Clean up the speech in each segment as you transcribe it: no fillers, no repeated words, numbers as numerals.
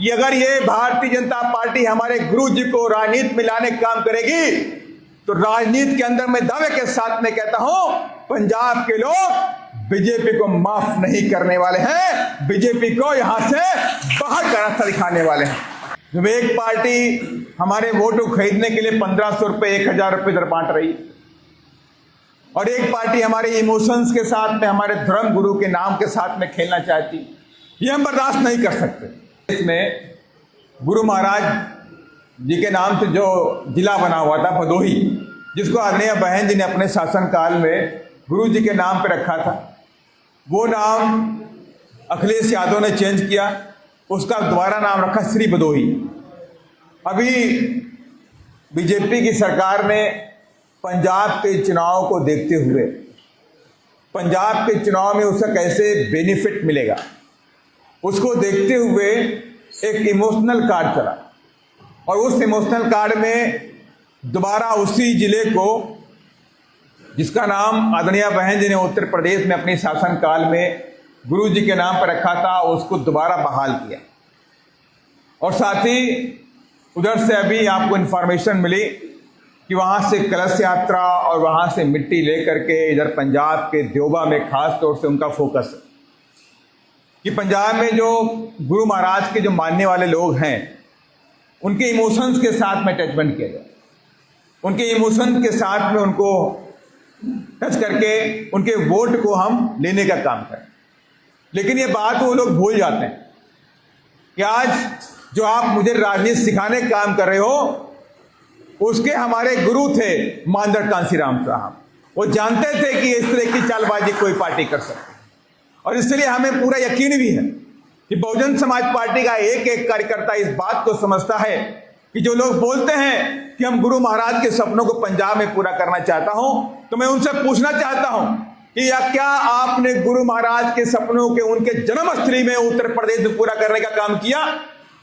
कि अगर ये भारतीय जनता पार्टी हमारे गुरु जी को राजनीति में लाने का काम करेगी तो राजनीति के अंदर मैं दावे के साथ में कहता हूं, पंजाब के लोग बीजेपी को माफ नहीं करने वाले हैं, बीजेपी को यहां से बाहर का रास्ता दिखाने वाले हैं। जब एक पार्टी हमारे वोट को खरीदने के लिए 1500 रुपए 1000 रुपए दर बांट रही और एक पार्टी हमारे इमोशंस के साथ में, हमारे धर्म गुरु के नाम के साथ में खेलना चाहती, ये हम बर्दाश्त नहीं कर सकते। इसमें गुरु महाराज जी के नाम से जो जिला बना हुआ था भदोही, जिसको आदरणीय बहन जी ने अपने शासनकाल में गुरु जी के नाम पे रखा था, वो नाम अखिलेश यादव ने चेंज किया, उसका दोबारा नाम रखा श्री भदोही। अभी बीजेपी की सरकार ने पंजाब के चुनाव को देखते हुए, पंजाब के चुनाव में उसे कैसे बेनिफिट मिलेगा उसको देखते हुए एक इमोशनल कार्ड चला और उस इमोशनल कार्ड में दोबारा उसी जिले को, जिसका नाम आदरणीय बहन जी ने उत्तर प्रदेश में अपने शासनकाल में गुरु जी के नाम पर रखा था, उसको दोबारा बहाल किया। और साथ ही उधर से अभी आपको इन्फॉर्मेशन मिली कि वहाँ से कलश यात्रा और वहाँ से मिट्टी लेकर के इधर पंजाब के द्योबा में खास तौर से उनका फोकस है कि पंजाब में जो गुरु महाराज के जो मानने वाले लोग हैं उनके इमोशंस के साथ में टचमेंट किया जाए, उनके इमोशन के साथ में उनको टच करके उनके वोट को हम लेने का काम करें। लेकिन ये बात वो लोग भूल जाते हैं कि आज जो आप मुझे राजनीति सिखाने का काम कर रहे हो, उसके हमारे गुरु थे मांदर कांसीराम साहब। वो जानते थे कि इस तरह की चालबाजी कोई पार्टी कर सकती है और इसलिए हमें पूरा यकीन भी है कि बहुजन समाज पार्टी का एक एक कार्यकर्ता इस बात को समझता है कि जो लोग बोलते हैं कि हम गुरु महाराज के सपनों को पंजाब में पूरा करना चाहता हूं, तो मैं उनसे पूछना चाहता हूं कि या क्या आपने गुरु महाराज के सपनों के उनके जन्मस्थली में उत्तर प्रदेश में पूरा करने का काम किया?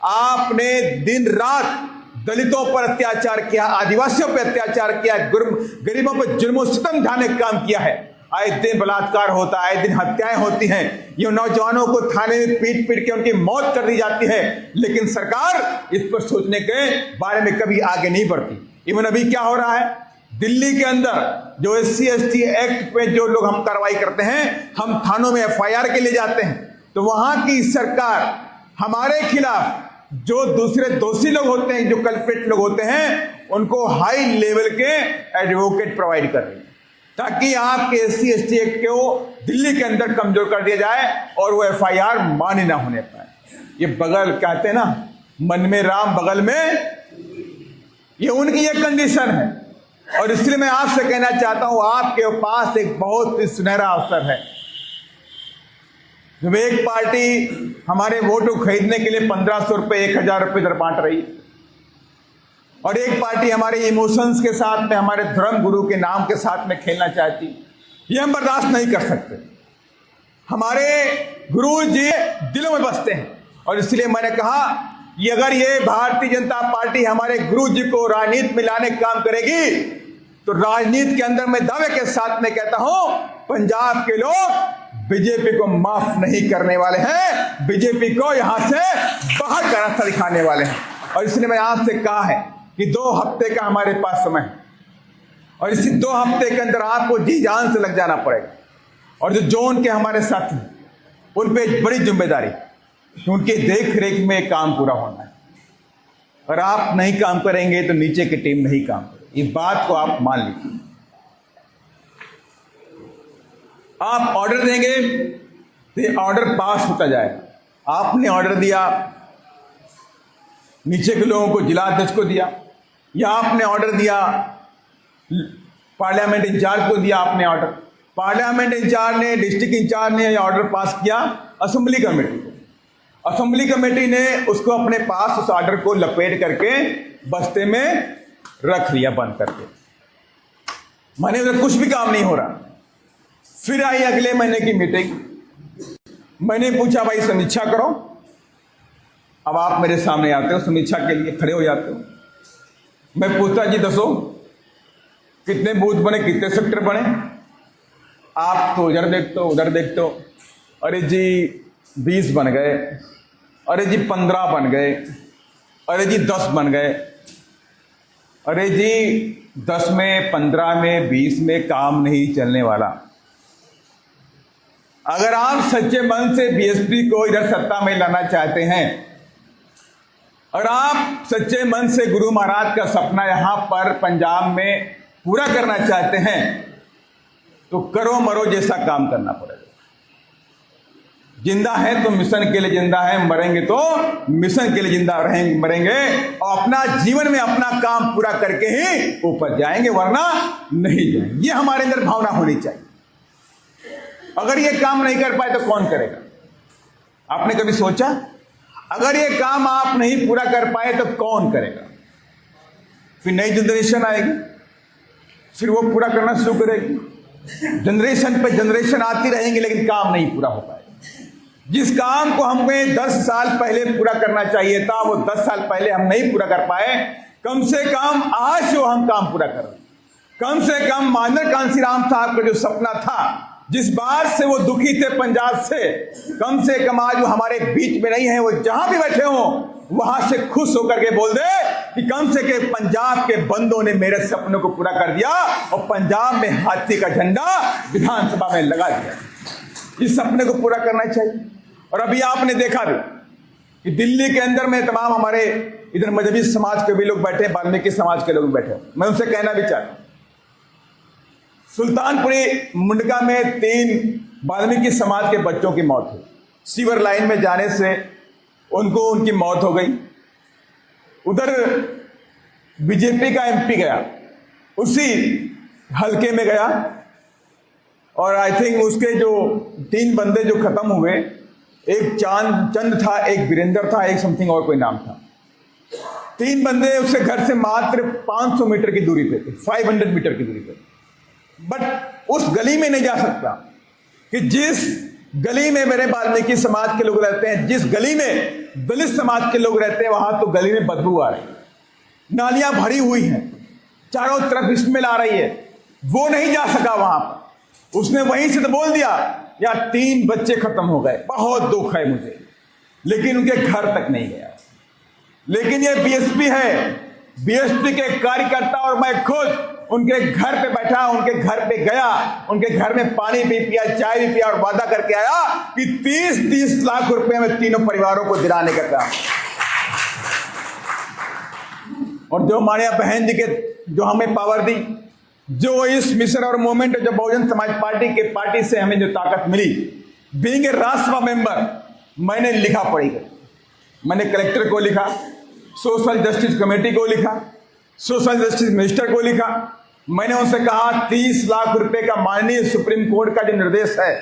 आपने दिन रात दलितों पर अत्याचार किया, आदिवासियों पर अत्याचार किया, गरीबों पर जुल्म सितम ढाने का काम किया है। आए दिन बलात्कार होता है, आए दिन हत्याएं होती हैं, ये नौजवानों को थाने में पीट पीट के उनकी मौत कर दी जाती है, लेकिन सरकार इस पर सोचने के बारे में कभी आगे नहीं बढ़ती। इवन अभी क्या हो रहा है दिल्ली के अंदर, जो SC ST एक्ट पे जो लोग हम कार्रवाई करते हैं, हम थानों में FIR के लिए जाते हैं, तो वहां की सरकार हमारे खिलाफ जो दूसरे दोषी लोग होते हैं, जो कल्प्रिट लोग होते हैं, उनको हाई लेवल के एडवोकेट प्रोवाइड कर रही है ताकि आपके SC ST एक्ट को दिल्ली के अंदर कमजोर कर दिया जाए और वो FIR मान्य ना होने पाए। ये बगल कहते हैं ना, मन में राम बगल में, ये उनकी एक कंडीशन है। और इसलिए मैं आपसे कहना चाहता हूं, आपके पास एक बहुत ही सुनहरा अवसर है। जब एक पार्टी हमारे वोट को खरीदने के लिए 1500 रुपए 1000 रुपए दर बांट रही और एक पार्टी हमारे इमोशंस के साथ में, हमारे धर्म गुरु के नाम के साथ में खेलना चाहती, ये हम बर्दाश्त नहीं कर सकते। हमारे गुरु जी दिलों में बसते हैं और इसलिए मैंने कहा कि अगर ये भारतीय जनता पार्टी हमारे गुरु जी को राजनीति में लाने का काम करेगी तो राजनीति के अंदर मैं दावे के साथ में कहता हूं, पंजाब के लोग बीजेपी को माफ नहीं करने वाले हैं, बीजेपी को यहां से बाहर का रास्ता दिखाने वाले हैं। और इसलिए मैं आपसे कहा है कि 2 हफ्ते का हमारे पास समय है और इसी 2 हफ्ते के अंदर आपको जी जान से लग जाना पड़ेगा। और जो जोन के हमारे साथी, उन पे एक बड़ी जिम्मेदारी, उनके देख रेख में काम पूरा होना है। अगर आप नहीं काम करेंगे तो नीचे की टीम नहीं काम करेगी, इस बात को आप मान लीजिए। आप ऑर्डर देंगे तो ये ऑर्डर पास होता जाएगा। आपने ऑर्डर दिया, नीचे के लोगों को, जिला अध्यक्ष को दिया, या आपने ऑर्डर दिया पार्लियामेंट इंचार्ज को दिया, आपने ऑर्डर, पार्लियामेंट इंचार्ज ने, डिस्ट्रिक्ट इंचार्ज ने ऑर्डर पास किया असेंबली कमेटी को, असेंबली कमेटी ने उसको अपने पास उस ऑर्डर को लपेट करके बस्ते में रख लिया बंद करके। माने उधर कुछ भी काम नहीं हो रहा। फिर आई अगले महीने की मीटिंग, मैंने पूछा भाई समीक्षा करो। अब आप मेरे सामने आते हो, समीक्षा के लिए खड़े हो जाते हो। मैं पूछता जी दसो कितने बूथ बने, कितने सेक्टर बने? आप तो इधर देखते हो, उधर देखते हो, अरे जी 20 बन गए, अरे जी 15 बन गए, अरे जी 10 बन गए। अरे जी 10 में, 15 में, 20 में काम नहीं चलने वाला। अगर आप सच्चे मन से बीएसपी को इधर सत्ता में लाना चाहते हैं, अगर आप सच्चे मन से गुरु महाराज का सपना यहां पर पंजाब में पूरा करना चाहते हैं, तो करो मरो जैसा काम करना पड़ेगा। जिंदा है तो मिशन के लिए जिंदा है, मरेंगे तो मिशन के लिए जिंदा रहेंगे, मरेंगे और अपना जीवन में अपना काम पूरा करके ही ऊपर जाएंगे, वरना नहीं जाएंगे। ये हमारे अंदर भावना होनी चाहिए। अगर ये काम नहीं कर पाए तो कौन करेगा? आपने कभी सोचा? अगर ये काम आप नहीं पूरा कर पाए तो कौन करेगा? फिर नई जनरेशन आएगी, फिर वो पूरा करना शुरू करेगी। जनरेशन पे जनरेशन आती रहेंगी, लेकिन काम नहीं पूरा हो पाएगा। जिस काम को हमें 10 साल पहले पूरा करना चाहिए था, वो 10 साल पहले हम नहीं पूरा कर पाए। कम से कम आज जो हम काम पूरा कर रहे हैं, कम से कम मानर कांसीराम साहब का जो सपना था, जिस बात से वो दुखी थे पंजाब से, कम से कम आज वो हमारे बीच में नहीं है, वो जहां भी बैठे हों वहां से खुश होकर के बोल दे कि कम से कम पंजाब के बंदों ने मेरे सपनों को पूरा कर दिया और पंजाब में हाथी का झंडा विधानसभा में लगा दिया। इस सपने को पूरा करना चाहिए। और अभी आपने देखा भी कि दिल्ली के अंदर में तमाम हमारे इधर मजहबी समाज के भी लोग बैठे, वाल्मीकि समाज के लोग बैठे। मैं उनसे कहना भी चाहता हूं, सुल्तानपुरी मुंडका में 3 वाल्मीकि समाज के बच्चों की मौत हुई। सीवर लाइन में जाने से उनको उनकी मौत हो गई। उधर बीजेपी का एमपी गया, उसी हलके में गया, और आई थिंक उसके जो 3 बंदे जो खत्म हुए, एक चंद था, एक वीरेंद्र था, एक समथिंग और कोई नाम था। 3 बंदे उसके घर से मात्र 500 मीटर की दूरी पे थे, 500 मीटर की दूरी पे। बट उस गली में नहीं जा सकता कि जिस गली में मेरे वाल्मीकि समाज के लोग रहते हैं, जिस गली में दलित समाज के लोग रहते हैं, वहां तो गली में बदबू आ रही है, नालियां भरी हुई हैं, चारों तरफ स्मेल आ रही है। वो नहीं जा सका वहां पर। उसने वहीं से तो बोल दिया यार 3 बच्चे खत्म हो गए, बहुत दुख है मुझे, लेकिन उनके घर तक नहीं गया। लेकिन ये बीएसपी है, बीएसपी के कार्यकर्ता और मैं खुद उनके घर पे बैठा, उनके घर पे गया, उनके घर में पानी भी पिया, चाय भी पिया और वादा करके आया कि 30-30 लाख रुपए में तीनों परिवारों को दिलाने का काम। और जो हमारे यहाँ बहन जी के जो हमें पावर दी, जो इस मिशन और मूवमेंट, जो बहुजन समाज पार्टी से हमें जो ताकत मिली, बीइंग ए राज्यसभा मेंबर, मैंने लिखा पढ़ी कर, मैंने कलेक्टर को लिखा, सोशल जस्टिस कमेटी को लिखा, सोशल जस्टिस मिनिस्टर को लिखा। मैंने उनसे कहा 30 लाख रुपए का माननीय सुप्रीम कोर्ट का जो निर्देश है,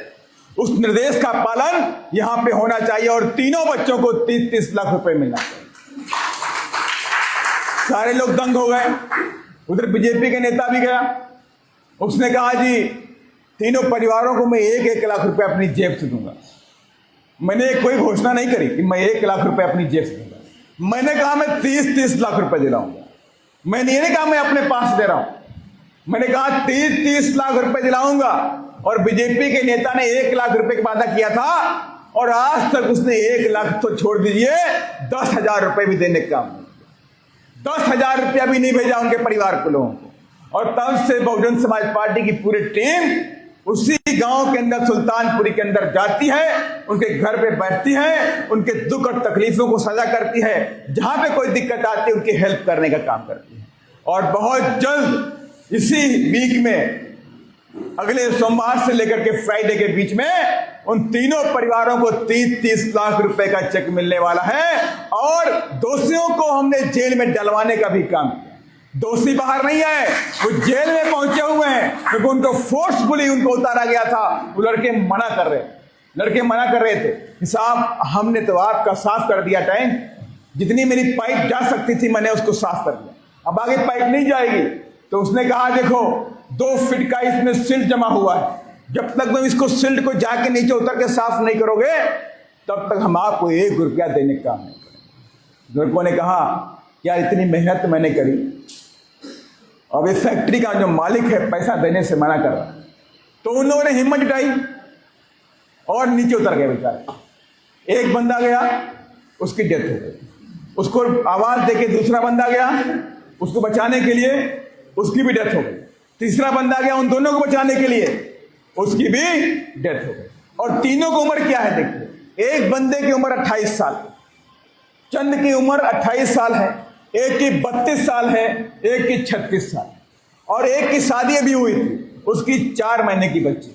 उस निर्देश का पालन यहां पे होना चाहिए और तीनों बच्चों को 30-30 लाख रुपए मिलना चाहिए। सारे लोग दंग हो गए। उधर बीजेपी के नेता भी गया, उसने कहा जी तीनों परिवारों को मैं 1-1 लाख रुपए अपनी जेब से दूंगा। मैंने कोई घोषणा नहीं करी कि मैं 1 लाख रुपए अपनी जेब से दूंगा। मैंने कहा मैं 30-30 लाख रुपए दिलाऊंगा। मैंने ये नहीं कहा मैं अपने पास दे रहा हूं, मैंने कहा 30-30 लाख रुपए दिलाऊंगा। और बीजेपी के नेता ने 1 लाख रुपए का वादा किया था और आज तक उसने 1 लाख तो छोड़ दीजिए, 10,000 रुपए भी देने का, 10,000 रुपया भी नहीं भेजा उनके परिवार के लोगों को। और तब से बहुजन समाज पार्टी की पूरी टीम उसी गांव के अंदर, सुल्तानपुरी के अंदर जाती है, उनके घर पे बैठती है, उनके दुख और तकलीफों को साझा करती है, जहां पे कोई दिक्कत आती है उनकी हेल्प करने का काम करती है। और बहुत जल्द इसी वीक में, अगले सोमवार से लेकर के फ्राइडे के बीच में, उन तीनों परिवारों को 30-30 लाख रुपए का चेक मिलने वाला है। और दोषियों को हमने जेल में डलवाने का भी काम किया। दोषी बाहर नहीं आए, वो जेल में पहुंचे हुए हैं, क्योंकि उनको फोर्सफुली उनको उतारा गया था। वो लड़के मना कर रहे थे कि साहब हमने तो आपका साफ कर दिया टैंक, जितनी मेरी पाइप जा सकती थी मैंने उसको साफ कर दिया, अब आगे पाइप नहीं जाएगी। तो उसने कहा देखो 2 फीट का इसमें सिल्ट जमा हुआ है, जब तक तुम इसको सिल्ट को जाके नीचे उतर के साफ नहीं करोगे तब तक हम आपको 1 रुपया देने का नहीं करेंगे। लड़कों ने कहा यार इतनी मेहनत मैंने करी, अब इस फैक्ट्री का जो मालिक है पैसा देने से मना कर रहा है। तो उन लोगों ने हिम्मत जुटाई और नीचे उतर गए बेचारे। एक बंदा गया, उसकी डेथ हो गई। उसको आवाज देके दूसरा बंदा गया, उसको बचाने के लिए, उसकी भी डेथ हो गई। तीसरा बंदा गया उन दोनों को बचाने के लिए, उसकी भी डेथ हो गई। और तीनों की उम्र क्या है देखिए, एक बंदे की उम्र 28 साल, चंद की उम्र 28 साल है, एक की 32 साल है, एक की 36 साल, और एक की शादी अभी हुई थी, उसकी 4 महीने की बच्ची,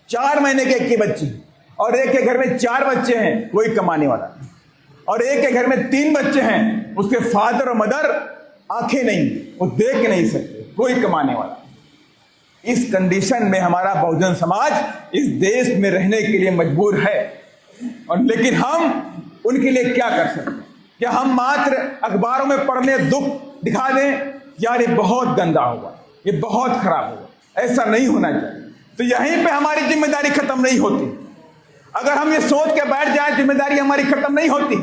4 महीने की एक की बच्ची, और एक के घर में 4 बच्चे हैं, कोई कमाने वाला, और एक के घर में 3 बच्चे हैं, उसके फादर और मदर आंखें नहीं, वो देख नहीं सकते, कोई कमाने वाला। इस कंडीशन में हमारा बहुजन समाज इस देश में रहने के लिए मजबूर है। और लेकिन हम उनके लिए क्या कर सकते हैं? क्या हम मात्र अखबारों में पढ़ने दुख दिखा दें, यार ये बहुत गंदा होगा, ये बहुत खराब होगा? ऐसा नहीं होना चाहिए। तो यहीं पे हमारी जिम्मेदारी खत्म नहीं होती। अगर हम ये सोच के बैठ जाए जिम्मेदारी हमारी खत्म नहीं होती।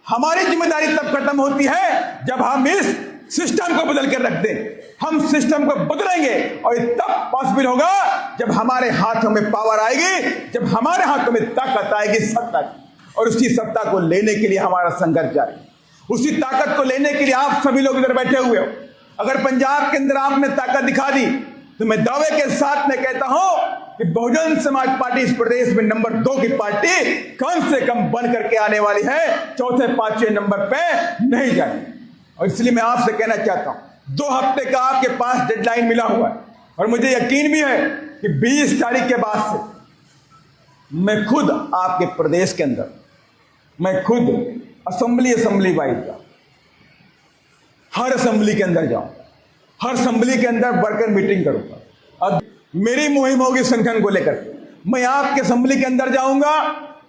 हमारी जिम्मेदारी तब खत्म होती है जब हम इस सिस्टम को बदल कर रख दें। हम सिस्टम को बदलेंगे और ये तब पॉसिबल होगा जब हमारे हाथों में पावर आएगी, जब हमारे हाथों में ताकत आएगी, सत्ता की। और उसी सत्ता को लेने के लिए हमारा संघर्ष जारी है। उसी ताकत को लेने के लिए आप सभी लोग इधर बैठे हुए हो। अगर पंजाब के अंदर आपने ताकत दिखा दी तो मैं दावे के साथ में कहता हूं कि बहुजन समाज पार्टी इस प्रदेश में नंबर 2 की पार्टी कम से कम बन करके आने वाली है, चौथे 5वें नंबर पे नहीं जाएगी। और इसलिए मैं आपसे कहना चाहता हूं, 2 हफ्ते का आपके पास डेडलाइन मिला हुआ है, और मुझे यकीन भी है कि 20 तारीख के बाद से मैं खुद आपके प्रदेश के अंदर, मैं खुद असेंबली वाइज जाऊं, हर असेंबली के अंदर जाऊं, हर असेंबली के अंदर वर्कर मीटिंग करूंगा। अब मेरी मुहिम होगी संगठन को लेकर के, मैं आपके असेंबली के अंदर जाऊंगा,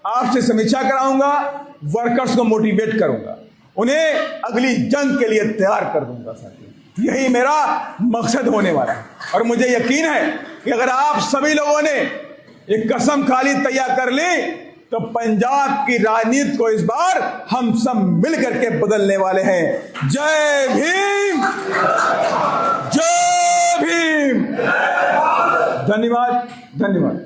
आपसे समीक्षा कराऊंगा, वर्कर्स को मोटिवेट करूंगा, उन्हें अगली जंग के लिए तैयार कर दूंगा साथियों। यही मेरा मकसद होने वाला है। और मुझे यकीन है कि अगर आप सभी लोगों ने एक कसम खाली तैयार कर ली तो पंजाब की राजनीति को इस बार हम सब मिलकर के बदलने वाले हैं। जय भीम, जय भीम। धन्यवाद, धन्यवाद।